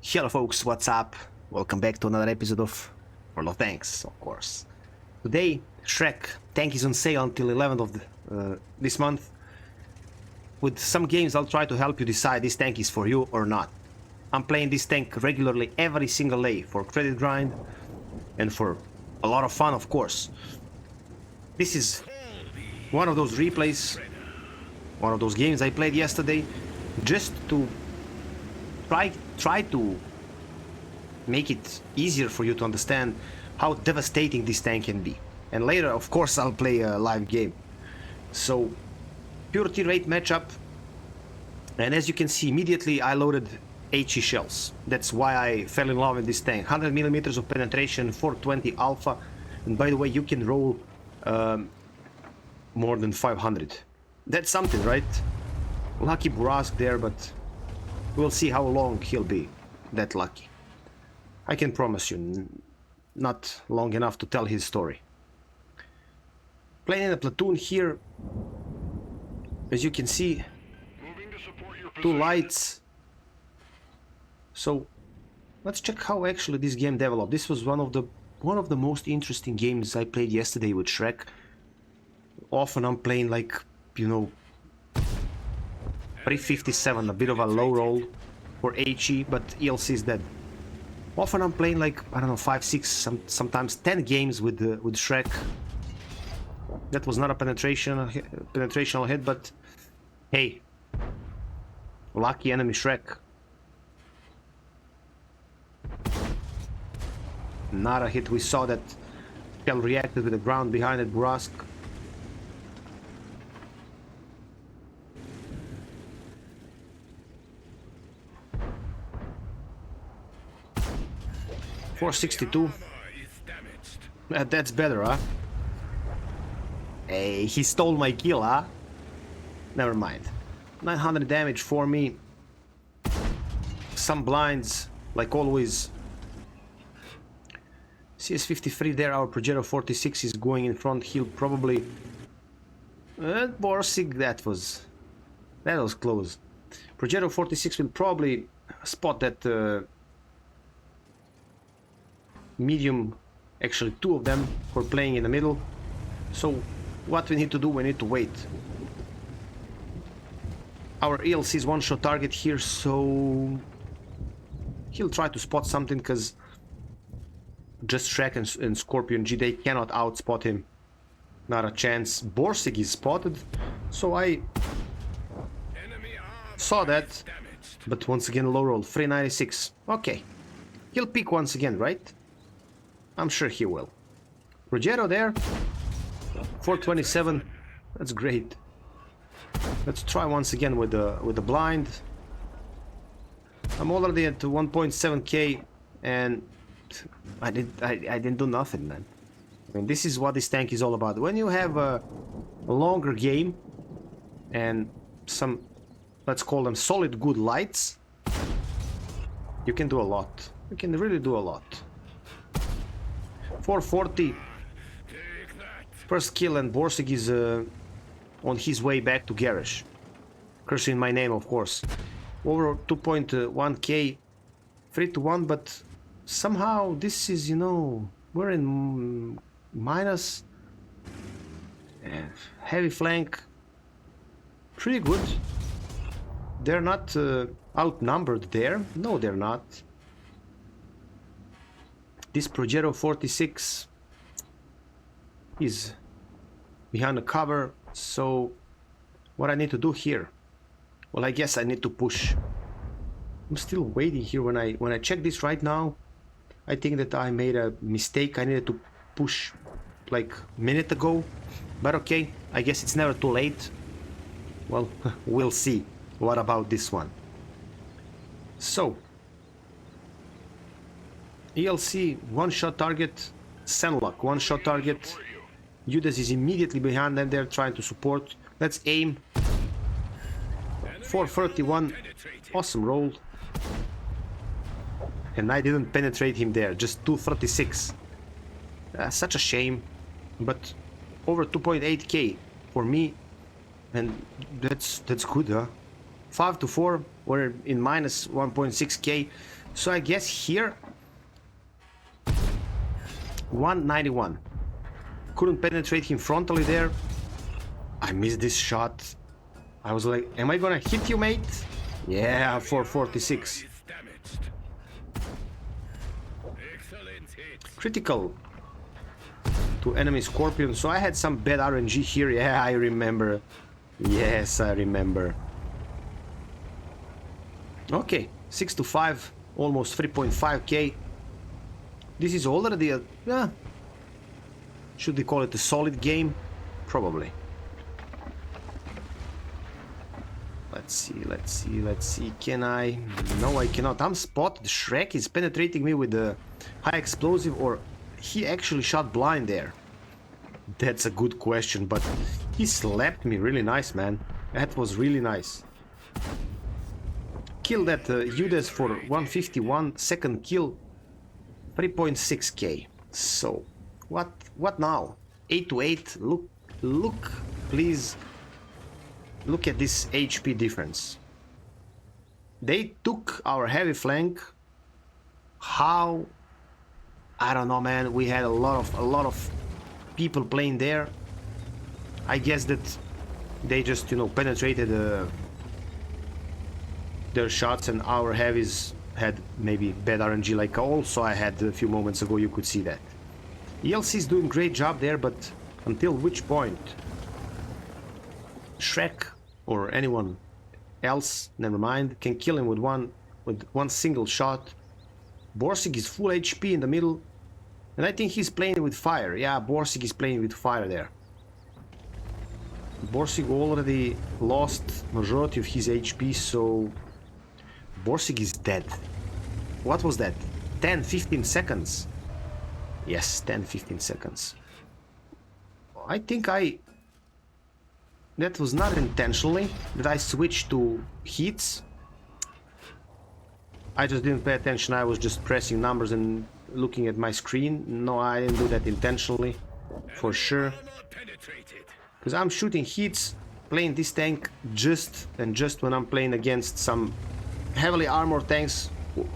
Hello folks, what's up? Welcome back to another episode of World of Tanks, of course. Today, Shrek tank is on sale until 11th of this month. With some games I'll try to help you decide this tank is for you or not. I'm playing this tank regularly every single day for credit grind and for a lot of fun, of course. This is one of those replays, one of those games I played yesterday just to try to make it easier for you to understand how devastating this tank can be. And later, of course, I'll play a live game. So, pure tier 8 matchup. And as you can see, immediately I loaded HE shells. That's why I fell in love with this tank. 100mm of penetration, 420 alpha. And by the way, you can roll more than 500. That's something, right? Lucky Burask there, but we'll see how long he'll be that lucky. I can promise you, not long enough to tell his story. Playing in a platoon here, as you can see, two lights. So let's check how actually this game developed. This was one of the most interesting games I played yesterday with Shrek. Often I'm playing like, you know, 357, a bit of a low roll for HE, but ELC is dead. Often I'm playing like, I don't know, 5, 6, sometimes 10 games with Shrek. That was not a penetrational hit, but hey, lucky enemy Shrek. Not a hit. We saw that Shell reacted with the ground behind it, Burask. .462. That's better, huh? Hey, he stole my kill, huh? Never mind. 900 damage for me. Some blinds, like always. CS53 there, our Pajero 46 is going in front. He'll probably... Borsig, that was close. Pajero 46 will probably spot that medium, actually two of them for playing in the middle. So what we need to do, we need to wait. Our ELC is one-shot target here, so he'll try to spot something because just Shrek and Scorpion G, they cannot outspot him. Not a chance. Borsig is spotted, so I saw that, but once again low roll, 396. Okay, he'll pick once again, right? I'm sure he will. Rogero there, 427. That's great. Let's try once again with the blind. I'm already at 1.7k, and I didn't do nothing, man. I mean, this is what this tank is all about. When you have a longer game and some, let's call them solid good lights, you can do a lot. You can really do a lot. 440. First kill, and Borsig is on his way back to garage. Cursing my name, of course. Over 2.1k, 3-1, but somehow this is, you know, we're in minus. Heavy flank, pretty good. They're not outnumbered there. No, they're not. This Pajero 46 is behind the cover, so what I need to do here? Well, I guess I need to push. I'm still waiting here. When I check this right now, I think that I made a mistake. I needed to push like a minute ago, but okay, I guess it's never too late. Well, we'll see. What about this one? So ELC one-shot target, Senlock one-shot target. Judas is immediately behind them. They're trying to support. Let's aim. 431. Awesome roll. And I didn't penetrate him there. Just 236. Such a shame. But over 2.8k for me. And that's good, huh? 5 to 4. We're in minus 1.6k. So I guess here 191. Couldn't penetrate him frontally there. I missed this shot. I was like, am I gonna hit you, mate? Yeah, 446. Critical to enemy Scorpion. So I had some bad RNG here. Yeah, I remember. Yes, I remember. Okay, 6 to 5, almost 3.5k. This is already a, yeah, should we call it a solid game? Probably. Let's see. Can I? No, I cannot. I'm spotted. Shrek is penetrating me with the high explosive, or he actually shot blind there. That's a good question, but he slapped me really nice, man. That was really nice. Kill that Judas for 151, second kill, 3.6k. So, what now? 8 to 8. Look, please. Look at this HP difference. They took our heavy flank. How? I don't know, man. We had a lot of people playing there. I guess that they just, you know, penetrated their shots, and our heavies had maybe bad RNG like also I had a few moments ago. You could see that. ELC is doing great job there, but until which point? Shrek or anyone else, never mind, can kill him with one single shot. Borsig is full HP in the middle, and I think he's playing with fire. Yeah, Borsig is playing with fire there. Borsig already lost majority of his HP, so Borsig is dead. What was that? 10-15 seconds. Yes, 10-15 seconds. I think that was not intentionally that I switched to heats. I just didn't pay attention. I was just pressing numbers and looking at my screen. No, I didn't do that intentionally, for sure. Because I'm shooting heats, playing this tank just when I'm playing against some heavily armored tanks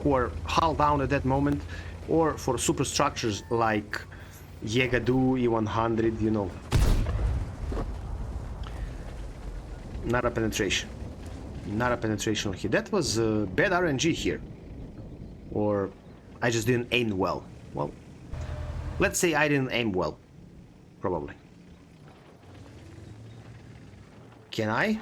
who are hull down at that moment, or for superstructures like Yegadu, E100, you know. Not a penetration. Not a penetration here. That was bad RNG here. Or I just didn't aim well. Well, let's say I didn't aim well. Probably. Can I?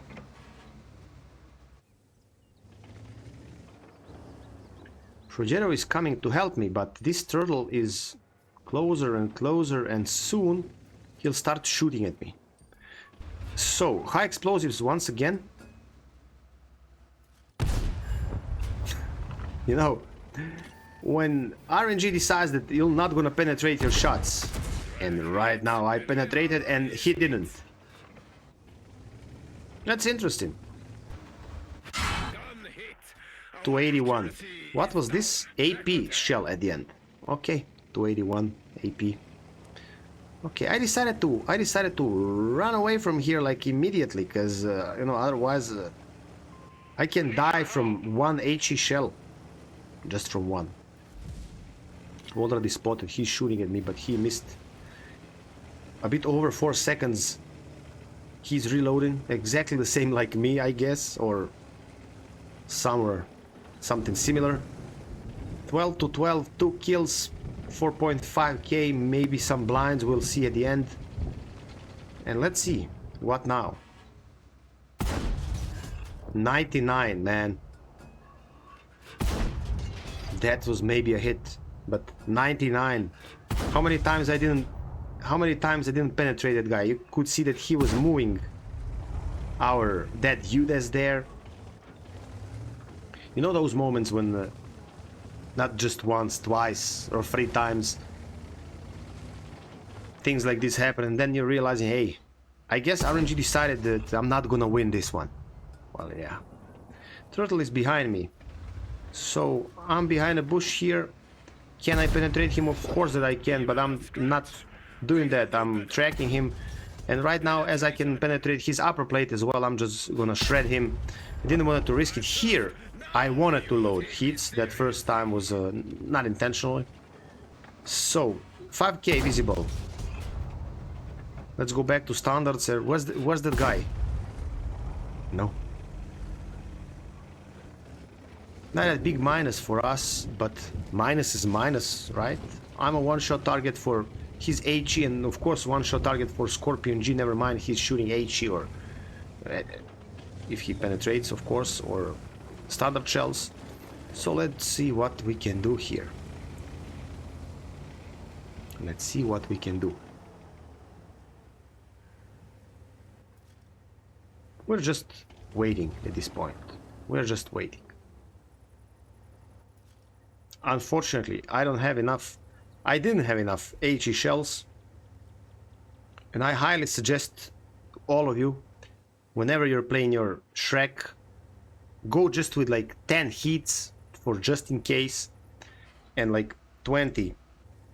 Rogero is coming to help me, but this turtle is closer and closer, and soon he'll start shooting at me. So, high explosives once again. You know, when RNG decides that you're not gonna penetrate your shots, and right now I penetrated and he didn't. That's interesting. 281. What was this? AP shell at the end. Okay, 281 AP. Okay, I decided to run away from here like immediately, because you know, otherwise I can die from one HE shell, just from one. Already spotted. He's shooting at me, but he missed. A bit over 4 seconds. He's reloading, exactly the same like me, I guess, or somewhere something similar. 12 to 12, 2 kills, 4.5k, maybe some blinds, we'll see at the end. And let's see, what now? 99, man. That was maybe a hit, but 99. How many times I didn't penetrate that guy? You could see that he was moving that UDES there. You know those moments when not just once, twice, or 3 times things like this happen, and then you're realizing, hey, I guess RNG decided that I'm not gonna win this one. Well, yeah. Turtle is behind me. So, I'm behind a bush here. Can I penetrate him? Of course that I can, but I'm not doing that. I'm tracking him. And right now, as I can penetrate his upper plate as well, I'm just gonna shred him. I didn't want to risk it here. I wanted to load hits. That first time was not intentionally. So 5k visible. Let's go back to standards. Where's that guy? No. Not a big minus for us, but minus is minus, right? I'm a one-shot target for his HE, and of course one-shot target for Scorpion G, never mind he's shooting HE, or if he penetrates, of course, or standard shells. So let's see what we can do here. Let's see what we can do. We're just waiting at this point. We're just waiting. Unfortunately, I didn't have enough HE shells, and I highly suggest all of you, whenever you're playing your Shrek, go just with like 10 hits for just in case, and like 20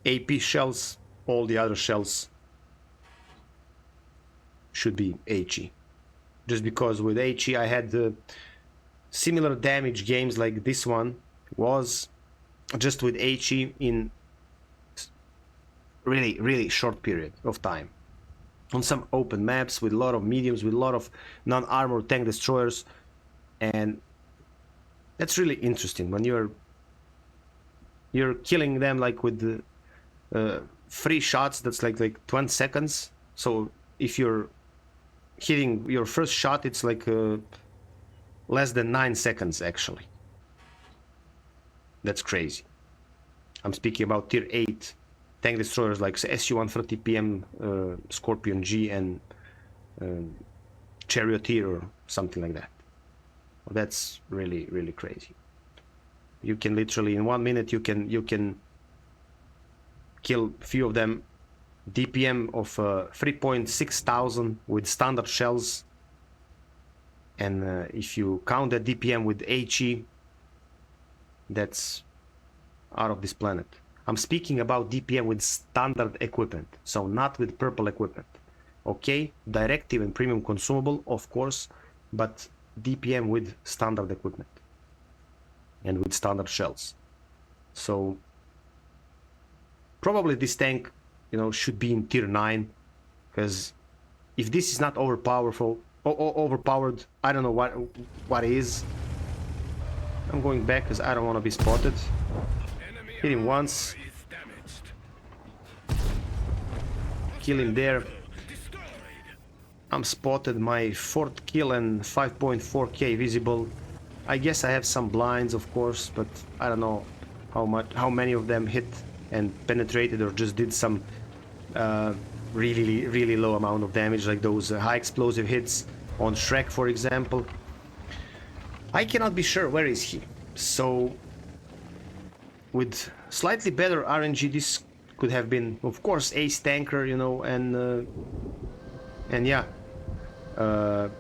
AP shells. All the other shells should be HE. Just because with HE I had similar damage games like this one was just with HE in really short period of time on some open maps with a lot of mediums, with a lot of non-armored tank destroyers, and that's really interesting when you're killing them like with the free shots. That's like 20 seconds. So if you're hitting your first shot, it's like less than 9 seconds actually. That's crazy. I'm speaking about tier 8 tank destroyers like SU-130PM, Scorpion G, and Charioteer or something like that. Well, that's really crazy. You can literally in 1 minute you can kill a few of them. DPM of 3.6 thousand with standard shells, and if you count that DPM with HE, that's out of this planet. I'm speaking about DPM with standard equipment, so not with purple equipment. Okay, directive and premium consumable, of course, but DPM with standard equipment and with standard shells. So probably this tank, you know, should be in tier 9, because if this is not overpowered, I don't know what is. I'm going back because I don't want to be spotted. Hit him once. Kill him there. I'm spotted, my 4th kill and 5.4k visible. I guess I have some blinds, of course, but I don't know how many of them hit and penetrated or just did some really low amount of damage, like those high explosive hits on Shrek, for example. I cannot be sure where is he. So with slightly better RNG, this could have been, of course, ace tanker, you know, and yeah,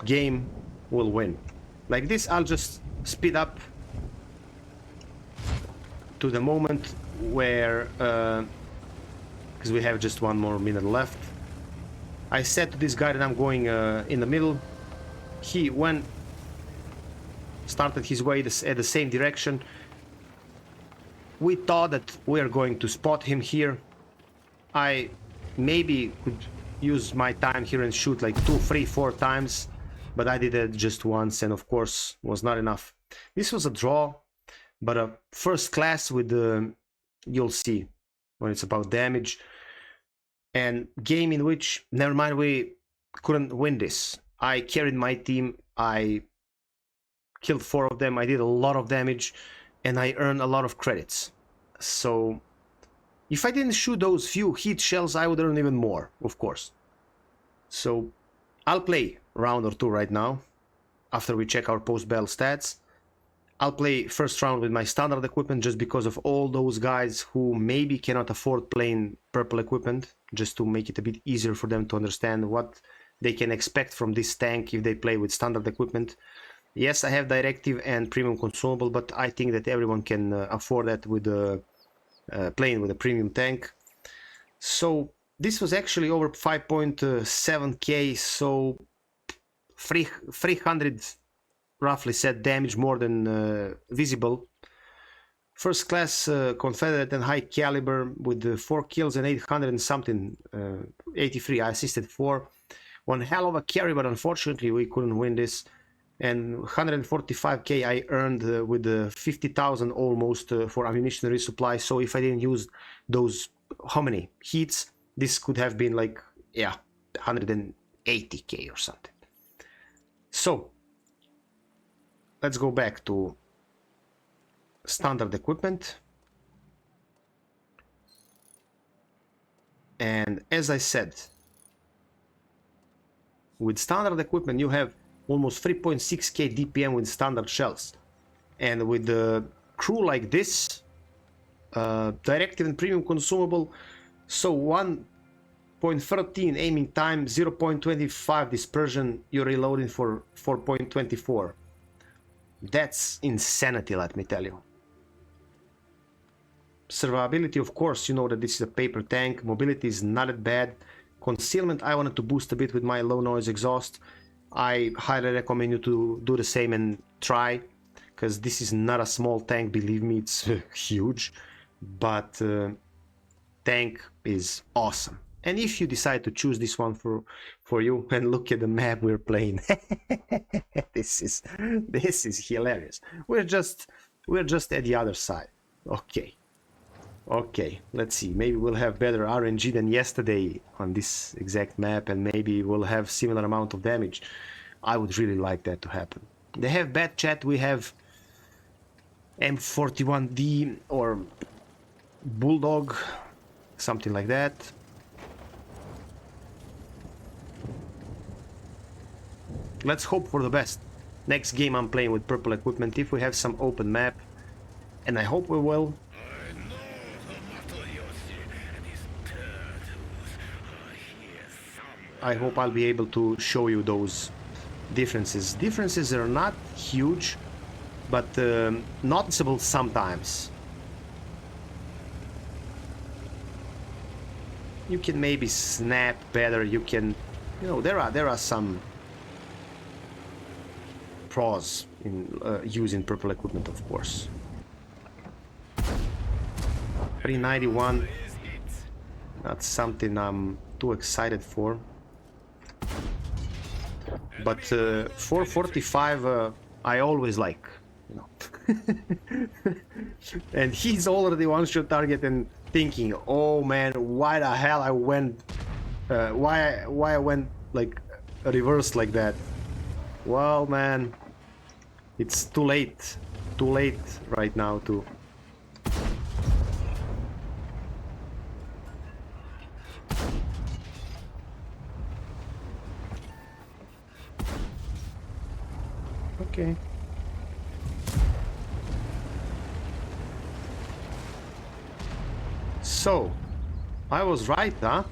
game will win. Like this, I'll just speed up to the moment where, because we have just 1 more minute left. I said to this guy that I'm going in the middle. He started his way at the same direction. We thought that we are going to spot him here. I maybe could use my time here and shoot like 2, 3, 4 times, but I did it just once, and of course was not enough. This was a draw, but a first class with the, you'll see when it's about damage, and game in which, never mind, we couldn't win this. I carried my team, I killed 4 of them, I did a lot of damage, and I earned a lot of credits. So if I didn't shoot those few heat shells, I would earn even more, of course. So I'll play round or 2 right now, after we check our post-battle stats. I'll play first round with my standard equipment, just because of all those guys who maybe cannot afford playing purple equipment, just to make it a bit easier for them to understand what they can expect from this tank if they play with standard equipment. Yes, I have directive and premium consumable, but I think that everyone can afford that with playing with a premium tank. So this was actually over 5.7k, so 300 roughly set damage more than visible. First class Confederate and high caliber with 4 kills and 800 and something, 83. I assisted 4. One hell of a carry, but unfortunately we couldn't win this. And 145k I earned with 50,000 almost for ammunition resupply. So if I didn't use those, how many hits, this could have been like, yeah, 180k or something. So let's go back to standard equipment. And as I said, with standard equipment you have almost 3.6k DPM with standard shells, and with the crew like this, directive and premium consumable, so 1.13 aiming time, 0.25 dispersion, you're reloading for 4.24. That's insanity, let me tell you. Survivability, of course, you know that this is a paper tank. Mobility is not that bad. Concealment, I wanted to boost a bit with my low noise exhaust. I highly recommend you to do the same and try, because this is not a small tank, believe me, it's huge, but tank is awesome. And if you decide to choose this one for you, and look at the map we're playing, this is hilarious. We're just at the other side. Okay, let's see, maybe we'll have better RNG than yesterday on this exact map, and maybe we'll have similar amount of damage. I would really like that to happen. They have bad chat, we have M41D or Bulldog, something like that. Let's hope for the best. Next game I'm playing with purple equipment, if we have some open map, and I hope we will. I hope I'll be able to show you those differences. Differences are not huge, but noticeable sometimes. You can maybe snap better, you can, you know, there are some pros in using purple equipment, of course. 391, not something I'm too excited for. But 445 I always like, you know. And he's already one-shot target and thinking, oh man, why the hell I went why I went like reverse like that. Well man, it's too late right now to okay. So, I was right, huh?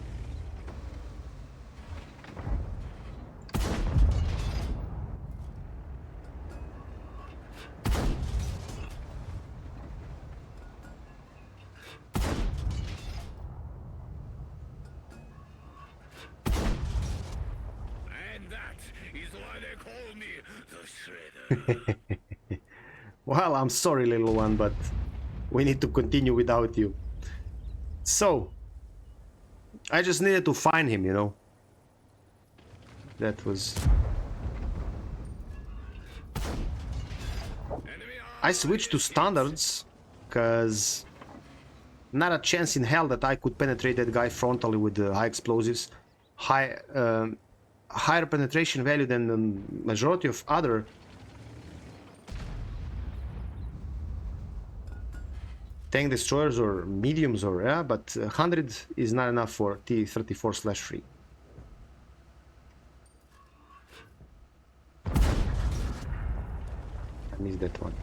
Well, I'm sorry, little one, but we need to continue without you. So, I just needed to find him, you know. That was... I switched to standards, because not a chance in hell that I could penetrate that guy frontally with the high explosives. Higher penetration value than the majority of other tank destroyers or mediums, or yeah, but 100 is not enough for T-34/3. I missed that one.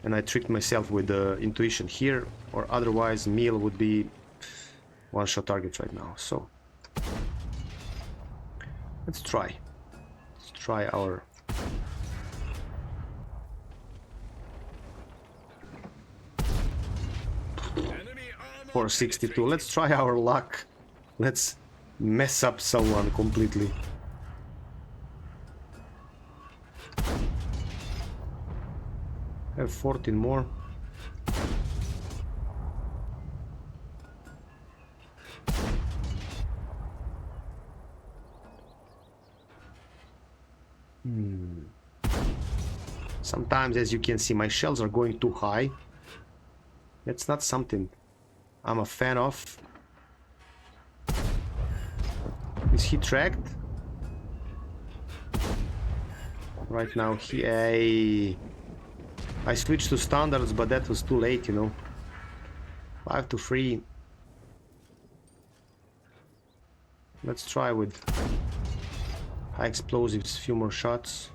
And I tricked myself with the intuition here, or otherwise meal would be one-shot target right now. So let's try our 462. Let's try our luck. Let's mess up someone completely. Have 14 more. Sometimes, as you can see, my shells are going too high. That's not something I'm a fan of. Is he tracked? Right now, I switched to standards, but that was too late, you know. 5 to 3. Let's try with high explosives, few more shots.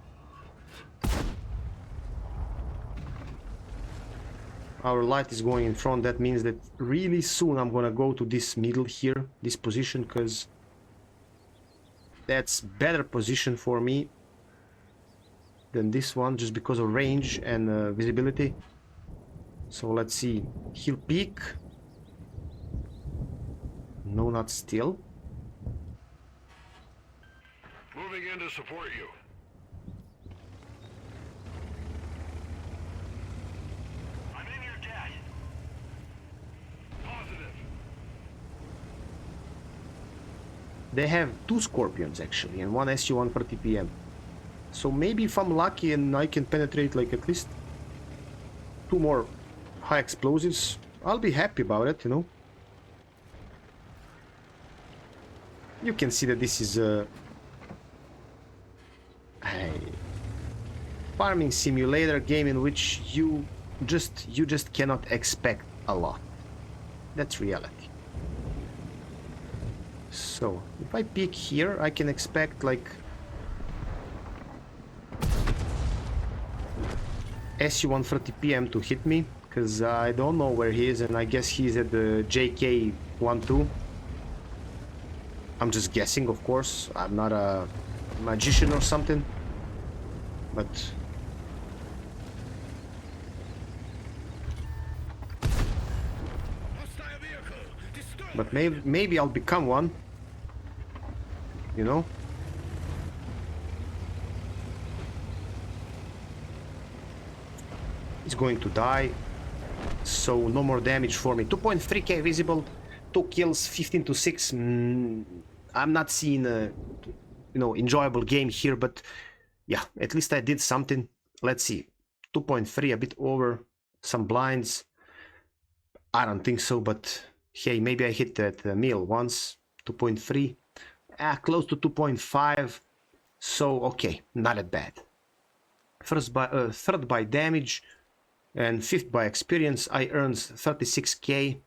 Our light is going in front. That means that really soon I'm gonna go to this middle here, this position, because that's better position for me than this one, just because of range and visibility. So let's see. He'll peek. No, not still. Moving in to support you. I'm in your debt. Positive. They have 2 Scorpions actually, and 1 SU-1 for DPM. So maybe if I'm lucky and I can penetrate like at least 2 more high explosives, I'll be happy about it, you know. You can see that this is a farming simulator game in which you just cannot expect a lot. That's reality. So if I peek here, I can expect like SU-1 for TPM to hit me, because I don't know where he is, and I guess he's at the JK-12. I'm just guessing, of course. I'm not a magician or something, but maybe I'll become one, you know. He's going to die, so no more damage for me. 2.3k visible, 2 kills, 15 to 6. I'm not seeing a, you know, enjoyable game here, but yeah, at least I did something. Let's see, 2.3, a bit over, some blinds. I don't think so, but hey, maybe I hit that meal once. 2.3, close to 2.5. So okay, not that bad. Third by damage and 5th by experience. I earned 36k.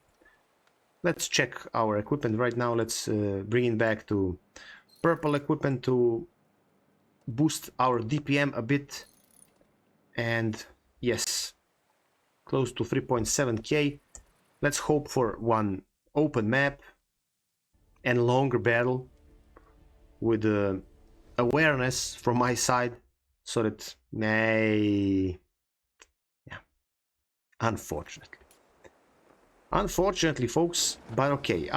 Let's check our equipment right now. Let's bring it back to purple equipment to boost our DPM a bit. And yes, close to 3.7k. Let's hope for one open map and longer battle with awareness from my side, so that unfortunately folks, but okay,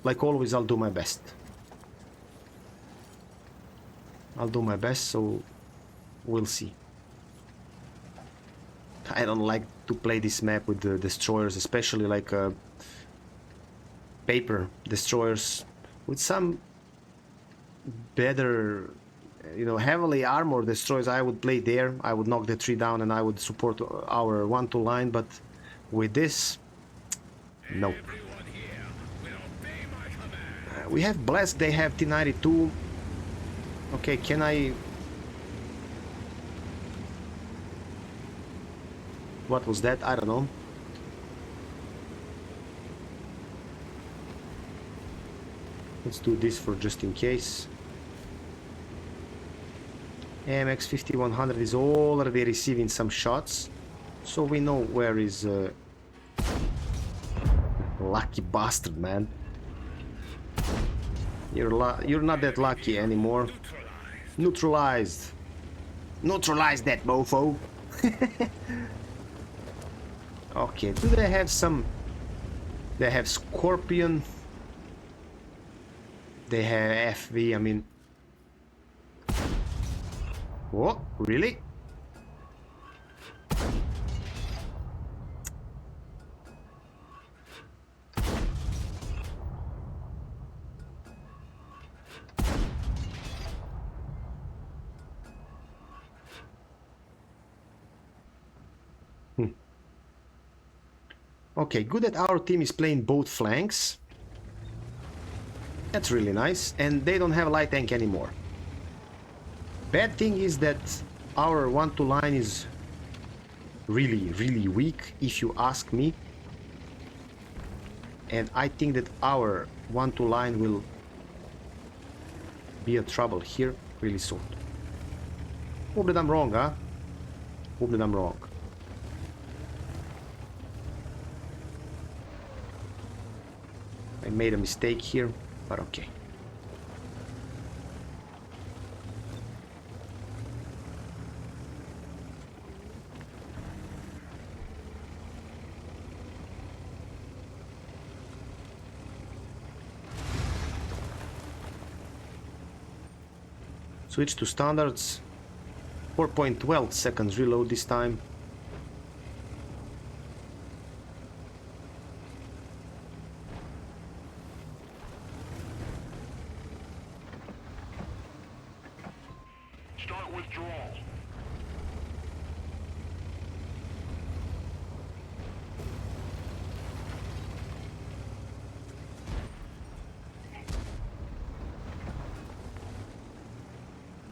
like always, I'll do my best. So we'll see. I don't like to play this map with the destroyers, especially like paper destroyers. With some better, you know, heavily armored destroyers, I would play there. I would knock the tree down and I would support our 1-2 line, but with this, nope. We have Blessed, they have T92. Okay, can I... What was that? I don't know. Let's do this for just in case. AMX 5100 is already receiving some shots, so we know where is lucky bastard, man. You're not that lucky anymore. Neutralized. Neutralize that mofo. Okay, do they have some... They have Scorpion. They have FV, I mean... What? Really? Okay, good that our team is playing both flanks. That's really nice. And they don't have a light tank anymore. Bad thing is that our 1-2 line is really weak, if you ask me. And I think that our 1-2 line will be a trouble here really soon. Hope that I'm wrong, huh? Hope that I'm wrong. I made a mistake here, but okay. Switch to standards. 4.12 seconds reload this time. Start withdrawal.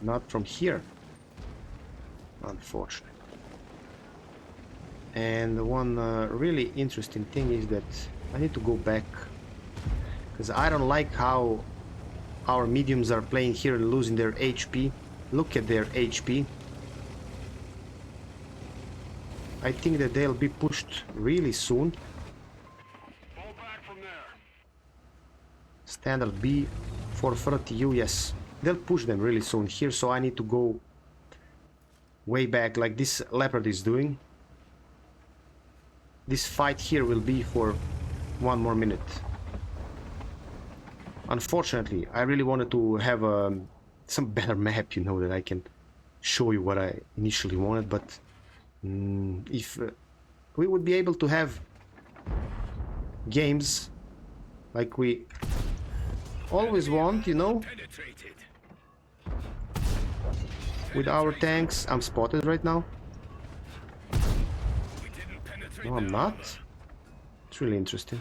Not from here, unfortunately. And one really interesting thing is that I need to go back, because I don't like how our mediums are playing here and losing their HP. Look at their HP. I think that they'll be pushed really soon. Fall back from there. Standard B 430U, yes. They'll push them really soon here, so I need to go way back like this Leopard is doing. This fight here will be for 1 more minute. Unfortunately, I really wanted to have some better map, you know, that I can show you what I initially wanted, but if we would be able to have games like we always want, you know, with our tanks. I'm spotted right now. No, I'm not. It's really interesting.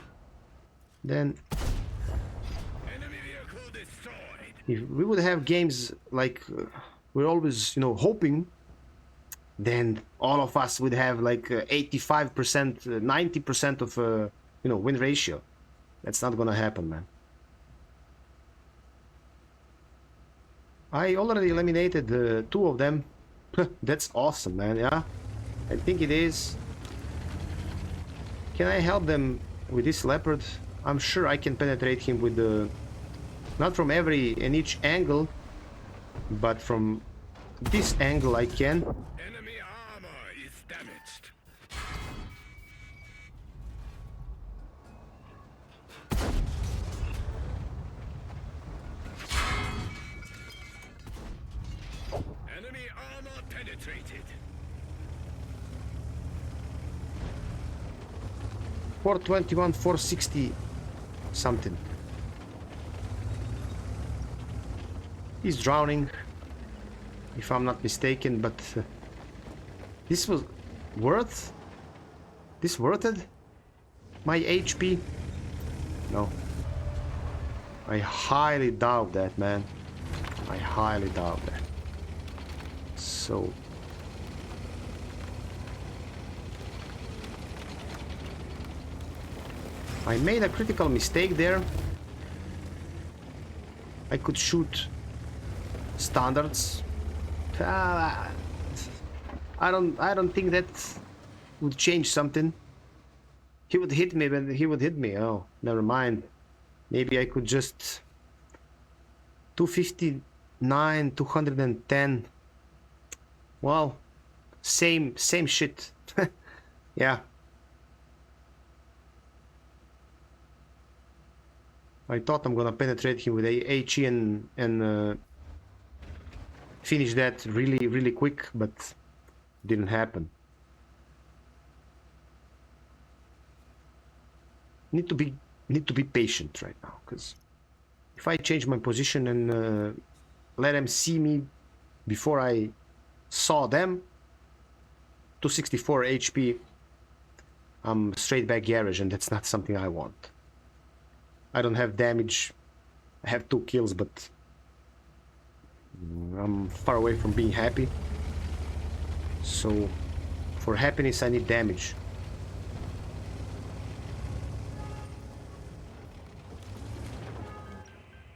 Then if we would have games like we're always, you know, hoping, then all of us would have like 85%, 90% of you know, win ratio. That's not gonna happen, man. I already eliminated 2 of them. That's awesome, man. Yeah, I think it is. Can I help them with this Leopard? I'm sure I can penetrate him with the... Not from every and each angle, but from this angle I can. Enemy armor is damaged. Enemy armor penetrated. 421, 460 something. He's drowning, if I'm not mistaken, but this was worth? This worth it? My HP? No. I highly doubt that, man. I highly doubt that. So... I made a critical mistake there. I could shoot standards. I don't think that would change something. He would hit me when he would hit me. Oh, never mind. Maybe I could just 259, 210. Well, same shit. Yeah. I thought I'm gonna penetrate him with a HE and finish that really quick, but didn't happen. Need to be patient right now, because if I change my position and let them see me before I saw them, 264 HP, I'm straight back garage, and that's not something I want. I don't have damage. I have 2 kills, but I'm far away from being happy. So for happiness I need damage.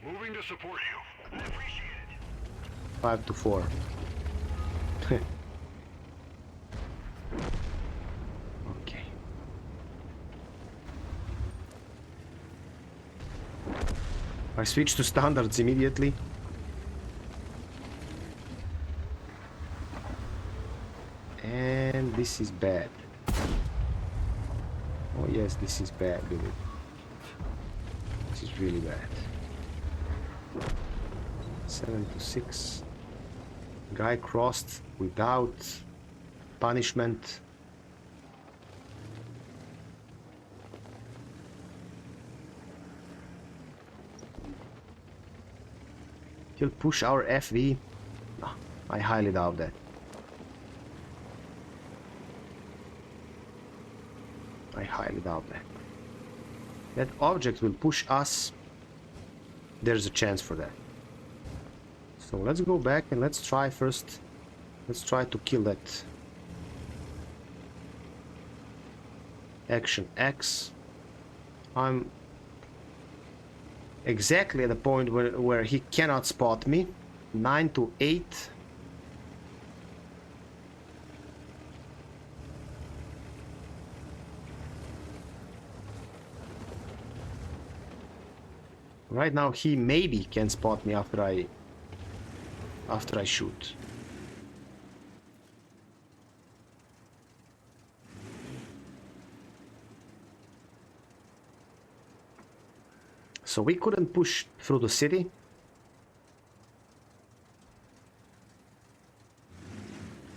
Moving to support you. I appreciate it. 5 to 4. Okay. I switch to standards immediately. And this is bad. Oh yes, this is bad, really. This is really bad. 7 to 6. Guy crossed without punishment. He'll push our FV. No, I highly doubt that. I highly doubt that. That object will push us. There's a chance for that. So let's go back and let's try first. Let's try to kill that action X. I'm exactly at the point where he cannot spot me. 9 to 8. Right now he maybe can spot me after I shoot. So we couldn't push through the city.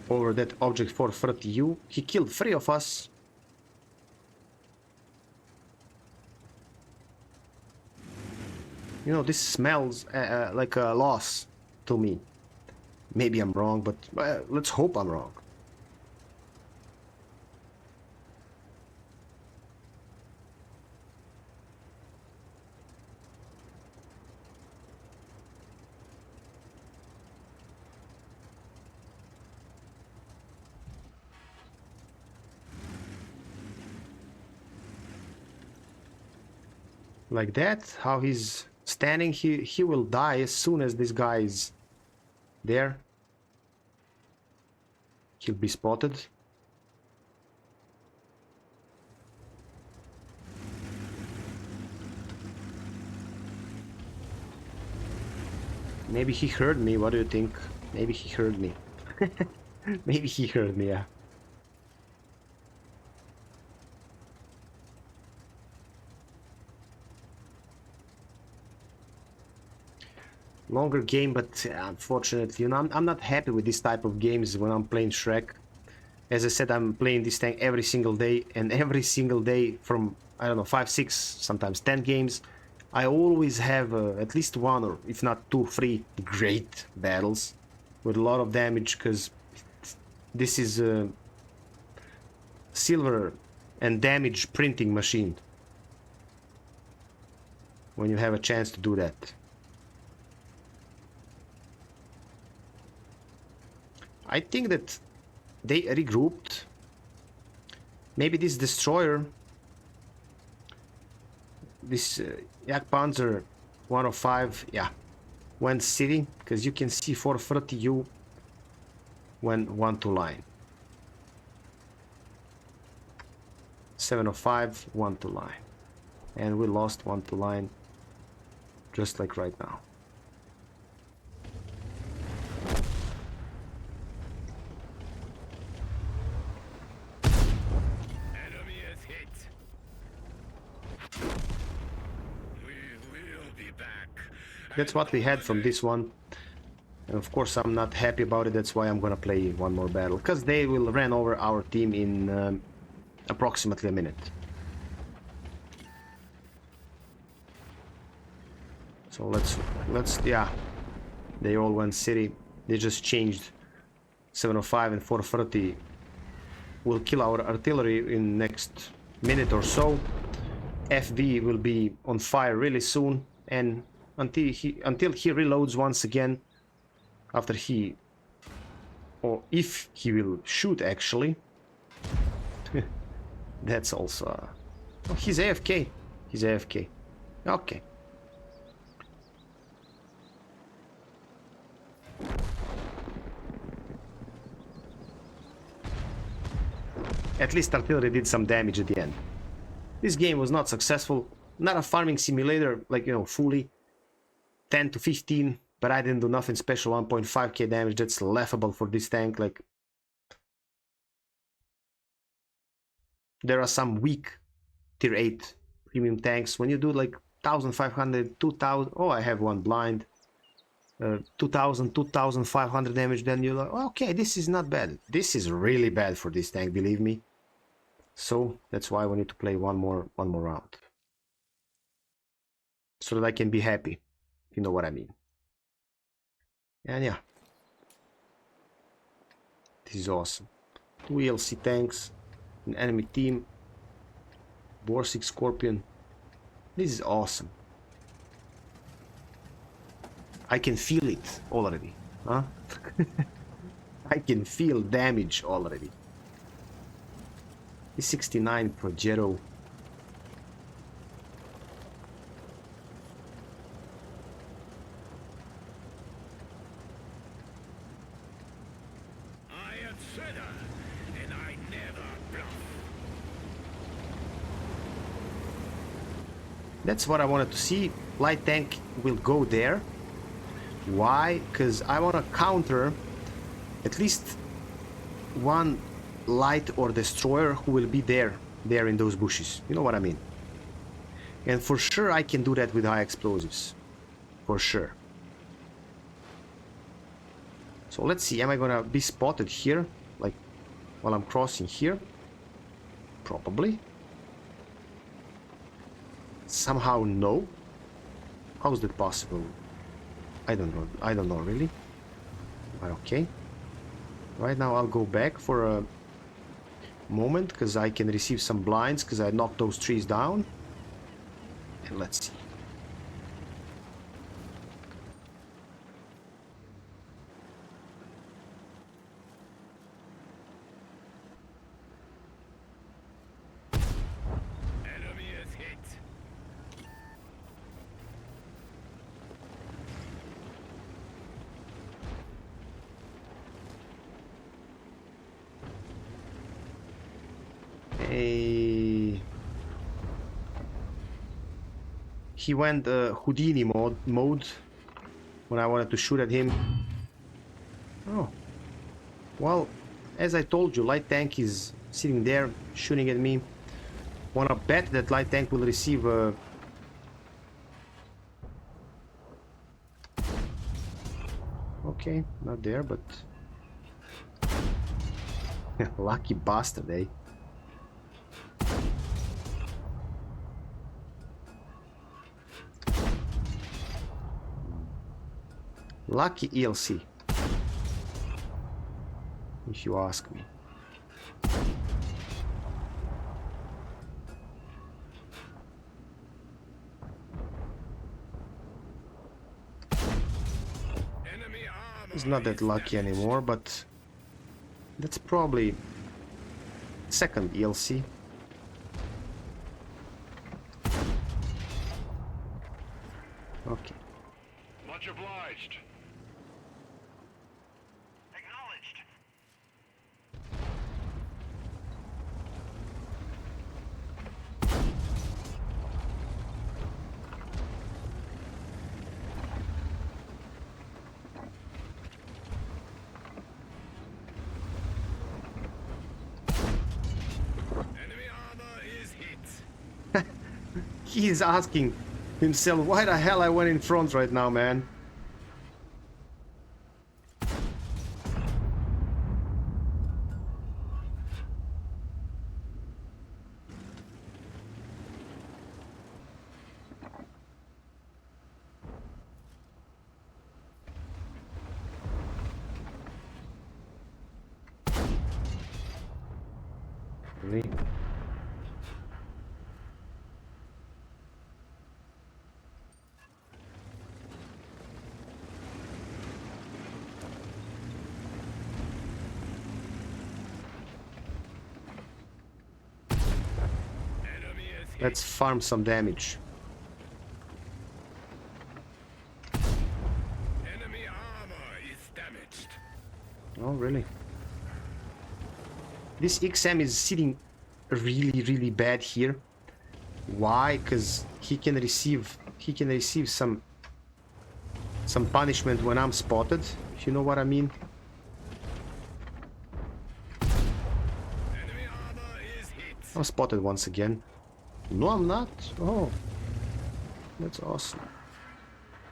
Over that object 430U. He killed 3 of us. You know, this smells like a loss to me. Maybe I'm wrong, but let's hope I'm wrong. Like that, how he's standing, he will die as soon as this guy is there. He'll be spotted. Maybe he heard me. What do you think? Maybe he heard me. Maybe he heard me, yeah. Longer game, but unfortunately, you know, I'm not happy with this type of games when I'm playing Shrek. As I said, I'm playing this tank every single day, and every single day from, I don't know, 5, 6, sometimes 10 games, I always have at least 1 or if not 2, 3 great battles with a lot of damage, because this is a silver and damage printing machine when you have a chance to do that. I think that they regrouped. Maybe this destroyer, this Jagdpanzer 105, yeah, went city, because you can see 430U went 1-2 line. 705, 1-2 line. And we lost 1-2 line, just like right now. Enemy is hit. We will that's what we had from this one. And of course I'm not happy about it, that's why I'm gonna play one more battle. Because they will run over our team in approximately a minute. So let's yeah. They all went city. They just changed 705 and 430. We'll kill our artillery in next minute or so. FV will be on fire really soon, and until he reloads once again, after he, or if he will shoot actually. That's also oh, he's AFK. He's AFK. Okay. At least artillery did some damage at the end. This game was not successful. Not a farming simulator, like, you know, fully 10 to 15, but I didn't do nothing special. 1.5k damage, that's laughable for this tank. Like, there are some weak tier 8 premium tanks. When you do like 1500, 2000, oh, I have one blind, 2000, 2500 damage, then you're like, okay, this is not bad. This is really bad for this tank, believe me. So that's why we need to play one more round, so that I can be happy, if you know what I mean. And yeah, this is awesome. 2 ELC tanks, an enemy team, Borsig Scorpion. This is awesome. I can feel it already, huh? I can feel damage already. 69 Progetto. I am Senna, and I never bluff. That's what I wanted to see. Light tank will go there. Why? Because I want to counter at least one light or destroyer who will be there in those bushes. You know what I mean? And for sure I can do that with high explosives. For sure. So let's see, am I gonna be spotted here? Like, while I'm crossing here? Probably. Somehow no. How is that possible? I don't know. I don't know really. But okay. Right now I'll go back for a moment, because I can receive some blinds, because I knocked those trees down. And let's see. Enemy is hit. He went Houdini mode when I wanted to shoot at him. Oh, well, as I told you, light tank is sitting there shooting at me. Wanna bet that light tank will receive a okay, not there, but lucky bastard, eh? Lucky ELC, if you ask me. He's not that lucky anymore, but that's probably second ELC. Okay. Much obliged. Acknowledged. Enemy armor is hit. He is asking himself. Why the hell I went in front right now, man? Really? Let's farm some damage. Enemy armor is damaged. Oh, really? This XM is sitting really bad here. Why? Because he can receive some punishment when I'm spotted, if you know what I mean. Enemy armor is hit. I'm spotted once again. No, I'm not. Oh, that's awesome.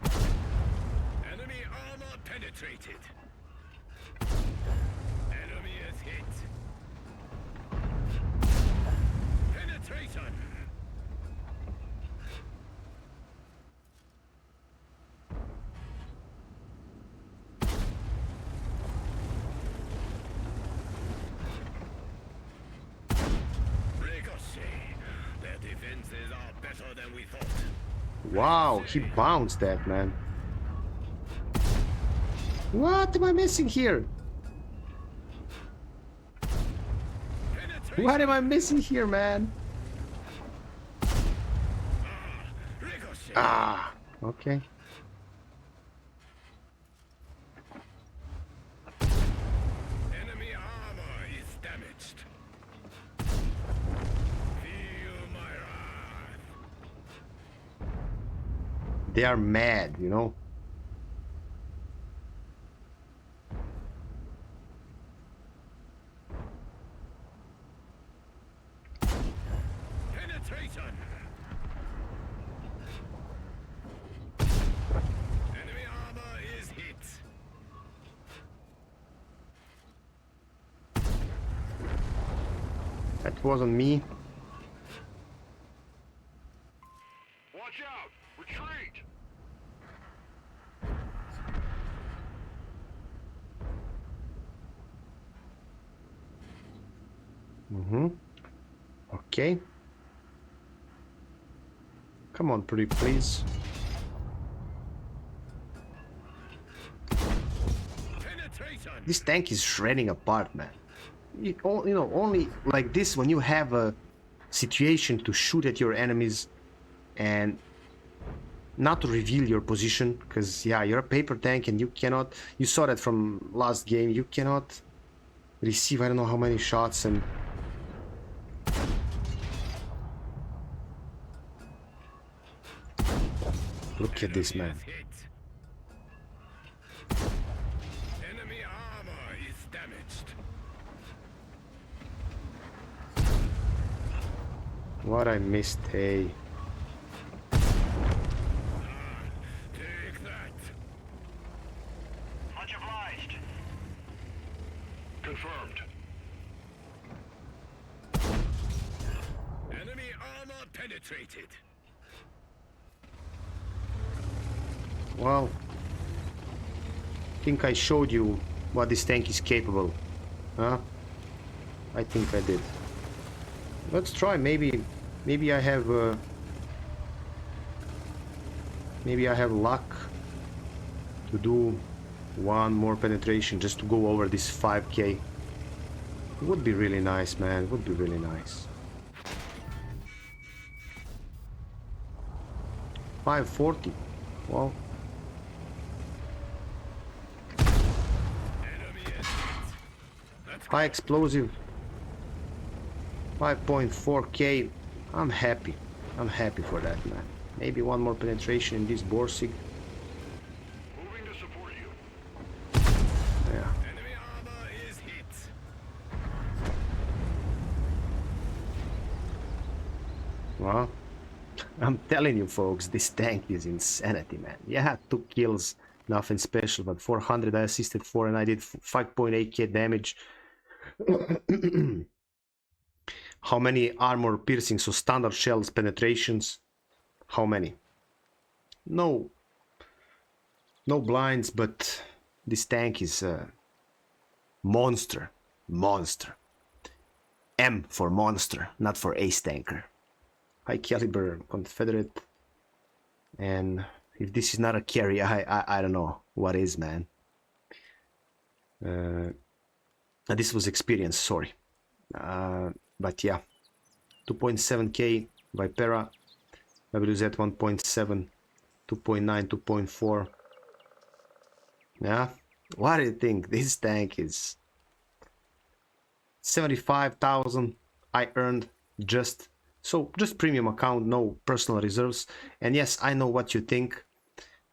Enemy armor penetrated. Enemy is hit. Penetration. Ricochet. Their defenses are better than we thought. Wow, he bounced that, man. What am I missing here? Penetration. What am I missing here, man? Ricochet. Ah, okay. Enemy armor is damaged. Feel my wrath. They are mad, you know? Penetration. Enemy armor is hit. That wasn't me. Watch out! Retreat! Okay. Come on, pretty please. Penetration. This tank is shredding apart, man. You know, only like this when you have a situation to shoot at your enemies and not to reveal your position, because yeah, you're a paper tank and you cannot, you saw that from last game, you cannot receive I don't know how many shots. And look at this, man. Hit. Enemy armor is damaged. What I missed, hey. Take that. Much obliged. Confirmed. Enemy armor penetrated. Well, I think I showed you what this tank is capable, huh? I think I did. Let's try. Maybe I have luck to do one more penetration just to go over this 5k. It would be really nice, man. It would be really nice. 540. Well. Enemy is hit. Let's High explosive 5.4k. I'm happy for that, man. Maybe one more penetration in this Borsig. moving to support you. Yeah. Enemy armor is hit. Well, I'm telling you folks, this tank is insanity, man. Yeah, 2 kills, nothing special, but 400 I assisted for and I did 5.8k damage. How many armor piercings, so standard shells penetrations? How many? No blinds, but this tank is a monster. M for monster, not for ace tanker. High caliber Confederate, and if this is not a carry, I don't know what is, man. This was experience, sorry. But yeah, 2.7k Vipera, WZ 1.7, 2.9, 2.4. Yeah, what do you think? This tank is 75,000 I earned just premium account, no personal reserves. And yes, I know what you think.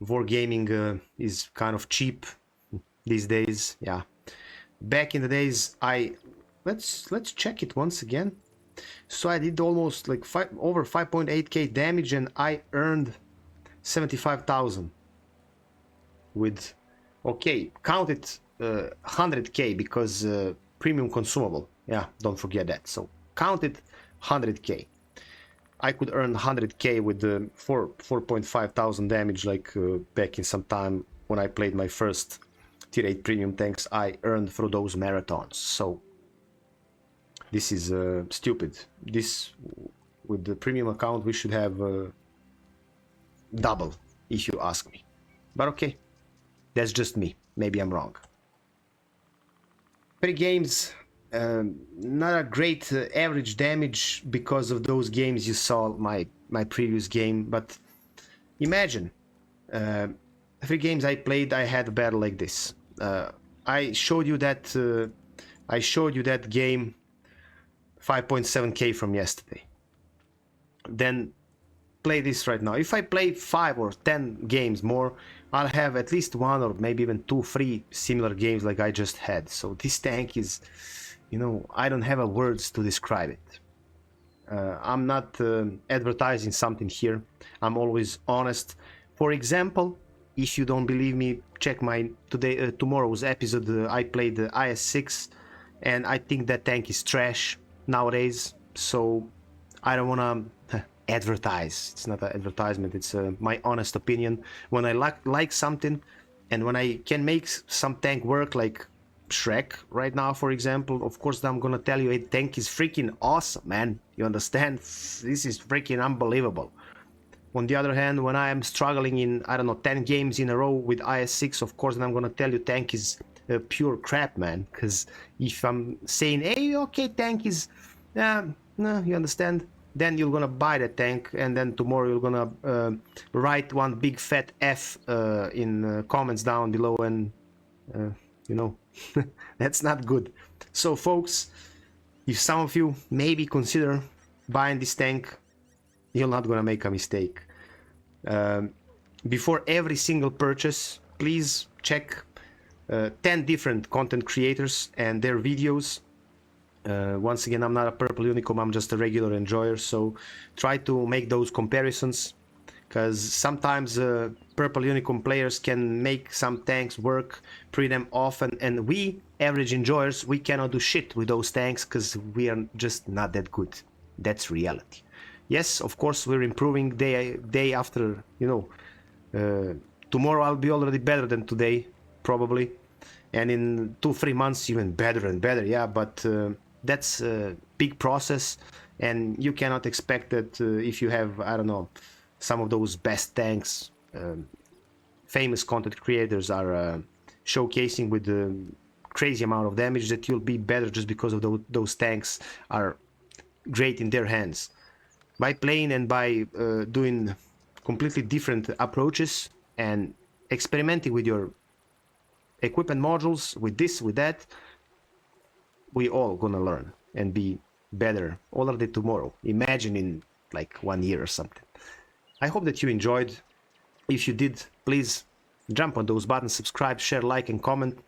Wargaming is kind of cheap these days. Yeah, back in the days, let's check it once again. So I did almost like over 5.8k damage and I earned 75,000 with, okay, count it 100k because premium consumable. Yeah, don't forget that. So count it 100k. I could earn 100k with the 4.5 thousand damage, like back in some time when I played my first tier 8 premium tanks I earned through those marathons. So this is stupid. This, with the premium account, we should have double, if you ask me. But okay, that's just me. Maybe I'm wrong. Pretty games, not a great average damage because of those games you saw my previous game. But imagine, 3 games I played, I had a battle like this. I showed you that game 5.7k from yesterday. Then play this right now. If I play 5 or 10 games more, I'll have at least 1 or maybe even 2, 3 similar games like I just had. So this tank is, you know, I don't have words to describe it. I'm not advertising something here. I'm always honest. For example, if you don't believe me, check my tomorrow's episode. I played the IS-6 and I think that tank is trash nowadays. So I don't want to advertise. It's not an advertisement. It's my honest opinion. When I like something and when I can make some tank work, like Shrek right now, for example, of course I'm gonna tell you a tank is freaking awesome, man. You understand? This is freaking unbelievable. On the other hand, when I am struggling in, I don't know, 10 games in a row with IS-6, of course, then I'm gonna tell you tank is pure crap, man. Because if I'm saying, hey, okay, tank is, no, you understand? Then you're gonna buy the tank, and then tomorrow you're gonna write one big fat F in comments down below, and you know, that's not good. So, folks, if some of you maybe consider buying this tank, you're not gonna make a mistake. Before every single purchase, please check 10 different content creators and their videos. Once again, I'm not a purple unicorn, I'm just a regular enjoyer, so try to make those comparisons, because sometimes purple unicorn players can make some tanks work pretty damn often, and we average enjoyers, we cannot do shit with those tanks because we are just not that good. That's reality. Yes, of course, we're improving day after, you know. Tomorrow I'll be already better than today, probably, and in 2-3 months even better and better. Yeah, but that's a big process, and you cannot expect that if you have, I don't know, some of those best tanks, famous content creators are showcasing with the crazy amount of damage, that you'll be better just because of those tanks are great in their hands. By playing and by doing completely different approaches and experimenting with your equipment modules, with this, with that, we all gonna learn and be better already tomorrow. Imagine in like 1 year or something. I hope that you enjoyed. If you did, please jump on those buttons, subscribe, share, like, and comment.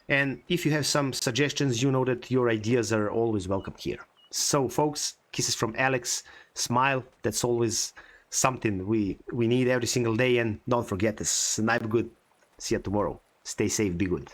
And if you have some suggestions, you know that your ideas are always welcome here. So, folks, kisses from Alex. Smile. That's always something we need every single day. And don't forget to snipe good. See you tomorrow. Stay safe, be good.